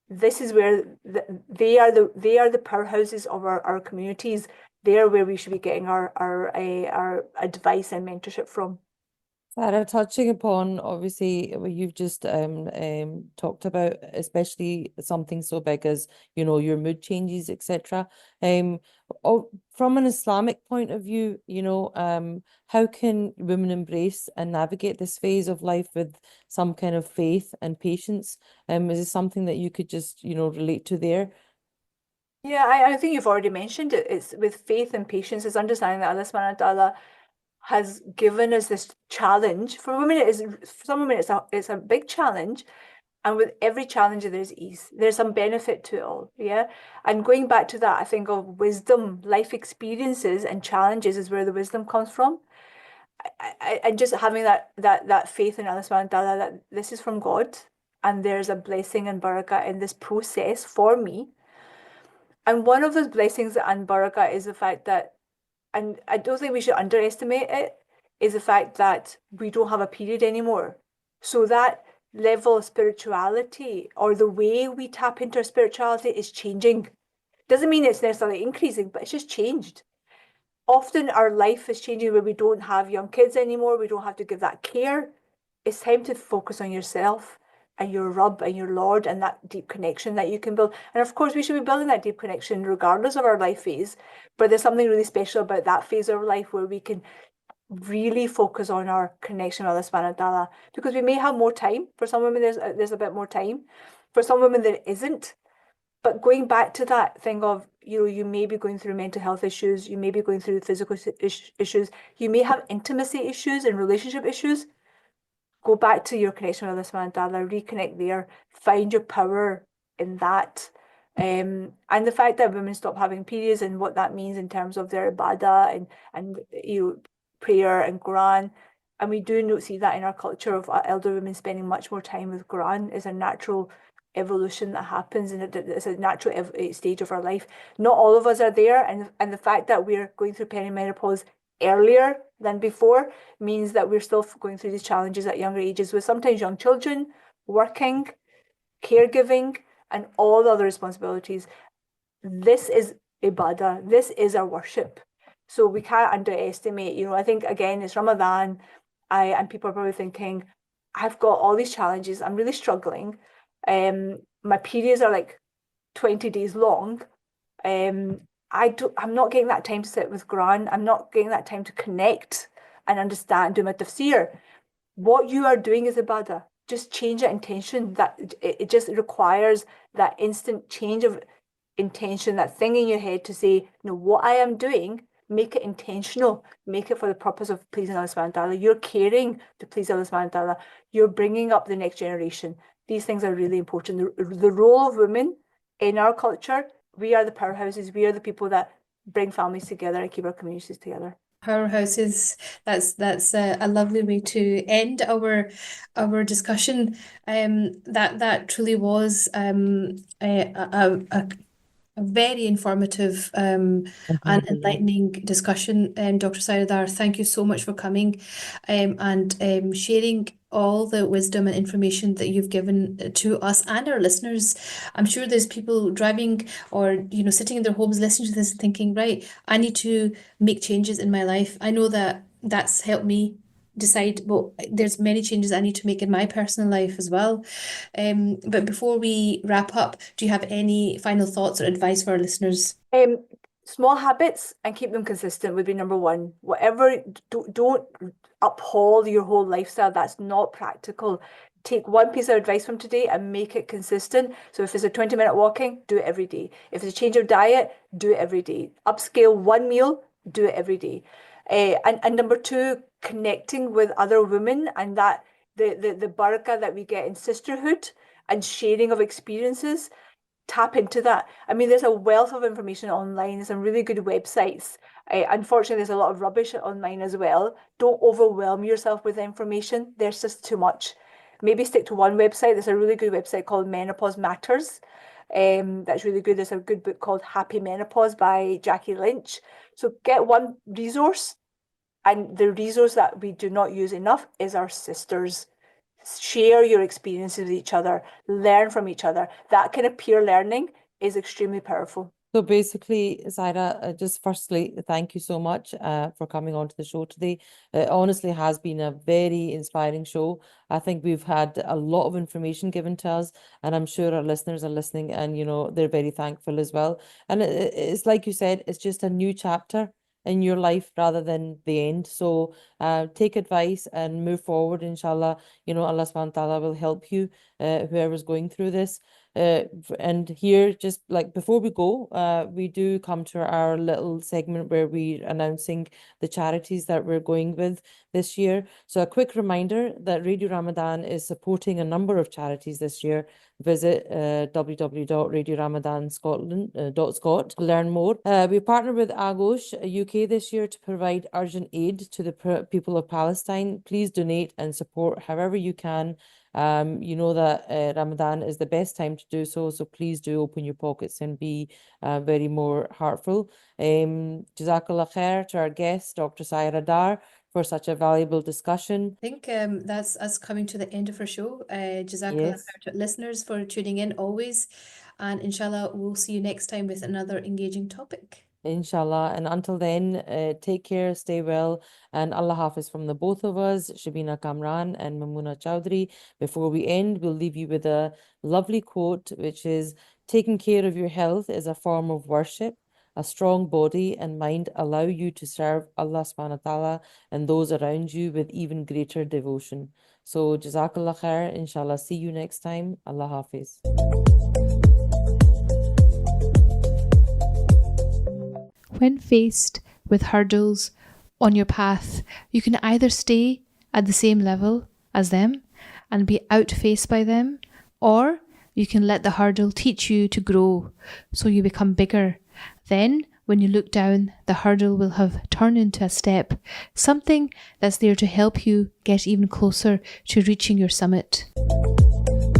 This is where they are the powerhouses of our communities. They are where we should be getting our advice and mentorship from. Sarah, touching upon obviously what you've just talked about, especially something so big as, your mood changes, etc. From an Islamic point of view, how can women embrace and navigate this phase of life with some kind of faith and patience? Is this something that you could just, relate to there? Yeah, I think you've already mentioned it. It's with faith and patience, is understanding that Allah subhanahu wa ta'ala has given us this challenge. For women, for some women it's a big challenge, and with every challenge there's ease. There's some benefit to it all, yeah. And going back to that, I think of wisdom, life experiences, and challenges is where the wisdom comes from. And just having that faith in Allah subhanahu wa ta'ala that this is from God, and there's a blessing and barakah in this process for me. And one of those blessings and barakah is the fact that, and I don't think we should underestimate it, is the fact that we don't have a period anymore. So that level of spirituality or the way we tap into our spirituality is changing. Doesn't mean it's necessarily increasing, but it's just changed. Often our life is changing where we don't have young kids anymore. We don't have to give that care. It's time to focus on yourself and your Rabb and your Lord and that deep connection that you can build. And of course, we should be building that deep connection regardless of our life phase. But there's something really special about that phase of our life where we can really focus on our connection with Allah subhanahu wa ta'ala. Because we may have more time. For some women, there's a bit more time. For some women, there isn't. But going back to that thing of, you may be going through mental health issues, you may be going through physical issues, you may have intimacy issues and relationship issues. Go back to your connection with Allah subhanahu wa ta'ala, reconnect there, find your power in that. And the fact that women stop having periods and what that means in terms of their ibadah and prayer and Quran. And we do see that in our culture of elder women spending much more time with Quran is a natural evolution that happens, and it's a natural stage of our life. Not all of us are there, and the fact that we're going through perimenopause earlier than before means that we're still going through these challenges at younger ages with sometimes young children, working, caregiving, and all the other responsibilities. This is ibadah. This is our worship. So we can't underestimate, I think, again, it's Ramadan, and people are probably thinking, I've got all these challenges. I'm really struggling. My periods are like 20 days long. I'm not getting that time to sit with Quran. I'm not getting that time to connect and understand, do my tafsir. What you are doing is ibadah. Just change that intention. That it just requires that instant change of intention, that thing in your head to say, what I am doing, make it intentional, make it for the purpose of pleasing Allah subhanahu wa ta'ala. You're caring to please Allah subhanahu wa ta'ala. You're bringing up the next generation. These things are really important. The role of women in our culture, we are the powerhouses. We are the people that bring families together and keep our communities together. Powerhouses. That's a lovely way to end our discussion. That truly was a very informative and Alhamdulillah. enlightening discussion. Dr. Saira, thank you so much for coming and sharing all the wisdom and information that you've given to us and our listeners. I'm sure there's people driving or sitting in their homes listening to this and thinking, right, I need to make changes in my life. I know that that's helped me decide, well, there's many changes I need to make in my personal life as well. But before we wrap up, do you have any final thoughts or advice for our listeners? Small habits and keep them consistent would be number one. Whatever, don't uphold your whole lifestyle. That's not practical. Take one piece of advice from today and make it consistent. So if it's a 20-minute walking, do it every day. If it's a change of diet, do it every day. Upscale one meal, do it every day. And number two, connecting with other women and that the barakah that we get in sisterhood and sharing of experiences. Tap into that. I mean, there's a wealth of information online. There's some really good websites. Unfortunately, there's a lot of rubbish online as well. Don't overwhelm yourself with information. There's just too much. Maybe stick to one website. There's a really good website called Menopause Matters. That's really good. There's a good book called Happy Menopause by Jackie Lynch. So get one resource. And the resource that we do not use enough is our sisters. Share your experiences with each other, learn from each other. That kind of peer learning is extremely powerful. So basically, Saira, just firstly, thank you so much for coming on to the show today. It honestly has been a very inspiring show. I think we've had a lot of information given to us, and I'm sure our listeners are listening and, they're very thankful as well. And it's like you said, it's just a new chapter in your life rather than the end. So take advice and move forward, inshallah. Allah subhanahu wa ta'ala will help you, whoever's going through this. And here, just like before we go, we do come to our little segment where we're announcing the charities that we're going with this year. So a quick reminder that Radio Ramadan is supporting a number of charities this year. Visit www.radioramadan.scotland.scot to learn more. We partner with Agos UK this year to provide urgent aid to the people of Palestine. Please donate and support however you can. You know that Ramadan is the best time to do so, so please do open your pockets and be very more heartful. Jazakallah khair to our guest, Dr. Saira Dar, for such a valuable discussion. I think that's us coming to the end of our show. Jazakallah Yes. khair to listeners for tuning in always. And inshallah, we'll see you next time with another engaging topic. Inshallah. And until then, take care, stay well, and Allah Hafiz from the both of us, Shabina Kamran and Mamuna Chowdhury. Before we end, we'll leave you with a lovely quote, which is, taking care of your health is a form of worship. A strong body and mind allow you to serve Allah subhanahu wa ta'ala and those around you with even greater devotion. So, Jazakallah khair. Inshallah, see you next time. Allah Hafiz. When faced with hurdles on your path, you can either stay at the same level as them and be outfaced by them, or you can let the hurdle teach you to grow so you become bigger. Then, when you look down, the hurdle will have turned into a step, something that's there to help you get even closer to reaching your summit.